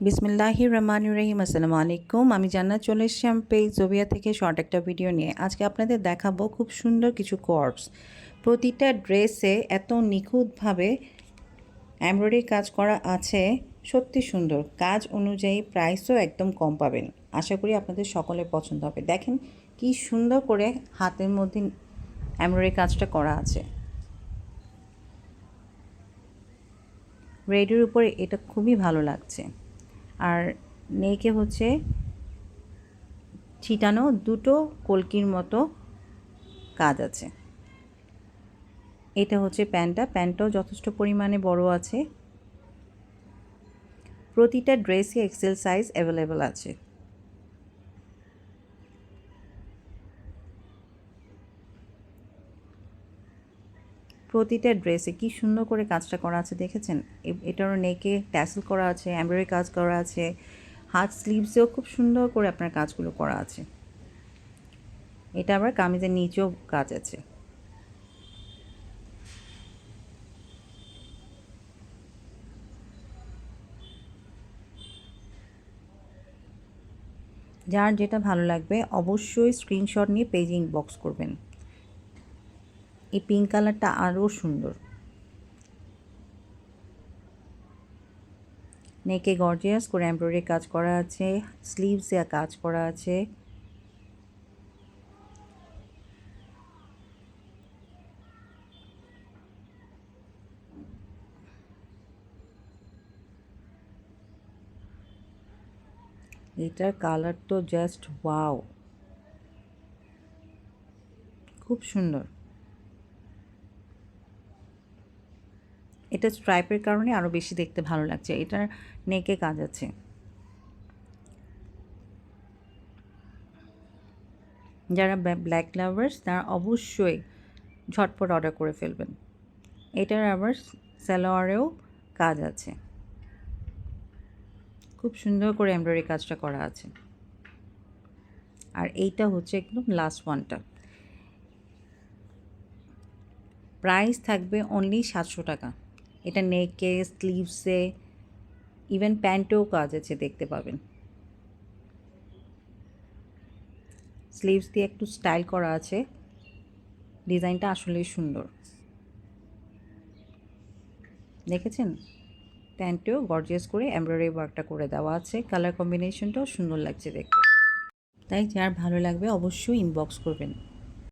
বিসমিল্লাহির রহমানির রহিম। আসসালামু আলাইকুম। আমি জান্নাত চলে এসেছি আমার পেজ জোবিয়া থেকে শর্ট একটা ভিডিও নিয়ে। আজকে আপনাদের দেখাবো খুব সুন্দর কিছু কর্ডস। প্রতিটা ড্রেসে এত নিখুঁতভাবে এমব্রয়ডারি কাজ করা আছে, সত্যি সুন্দর। কাজ অনুযায়ী প্রাইসও একদম কম পাবেন। আশা করি আপনাদের সকলের পছন্দ হবে। দেখেন কি সুন্দর করে হাতের মধ্যে এমব্রয়ডারি কাজটা করা আছে। রেডের উপরে এটা খুবই ভালো লাগছে। আর নেকে হচ্ছে ছিটানো দুটো কলকির মতো কাজ আছে। এটা হচ্ছে প্যান্টটাও যথেষ্ট পরিমাণে বড় আছে। প্রতিটা ড্রেসে এক্সেল সাইজ অ্যাভেলেবেল আছে। প্রতিটা ড্রেসে কি সুন্দর করে কাজটা করা আছে দেখেছেন। এটারও নেকে ট্যাসেল করা আছে, এমব্রয়ডারি কাজ করা আছে, হাত স্লিভসেও খুব সুন্দর করে আপনার কাজগুলো করা আছে। এটা আবার কামিজের নিচেও কাজ আছে। যার যেটা ভালো লাগবে অবশ্যই স্ক্রিনশট নিয়ে পেজে ইনবক্স করবেন। এই পিঙ্ক কালারটা আরও সুন্দর। নেকে গর্জিয়াস করে এমব্রয়ডারি কাজ করা আছে, স্লিভসে কাজ করা আছে। এটার কালার তো জাস্ট ওয়াও, খুব সুন্দর। এটা স্ট্রাইপের কারণে আরও বেশি দেখতে ভালো লাগছে। এটার নেকে কাজ আছে। যারা ব্ল্যাক লাভার্স তারা অবশ্যই ঝটপট অর্ডার করে ফেলবেন। এটার আবার সালোয়ারেও কাজ আছে, খুব সুন্দর করে এমব্রয়ডারি কাজটা করা আছে। আর এইটা হচ্ছে একদম লাস্ট ওয়ানটা। প্রাইস থাকবে অনলি 700 টাকা। এটা নেকে, স্লিভসে, ইভেন প্যান্টেও কাজ আছে, দেখতে পাবেন। স্লিভস দিয়ে একটু স্টাইল করা আছে। ডিজাইনটা আসলেই সুন্দর, দেখেছেন। প্যান্টেও গর্জিয়াস করে এমব্রয়ডারি ওয়ার্কটা করে দেওয়া আছে। কালার কম্বিনেশনটাও সুন্দর লাগছে দেখতে। তাই যার ভালো লাগবে অবশ্যই ইনবক্স করবেন।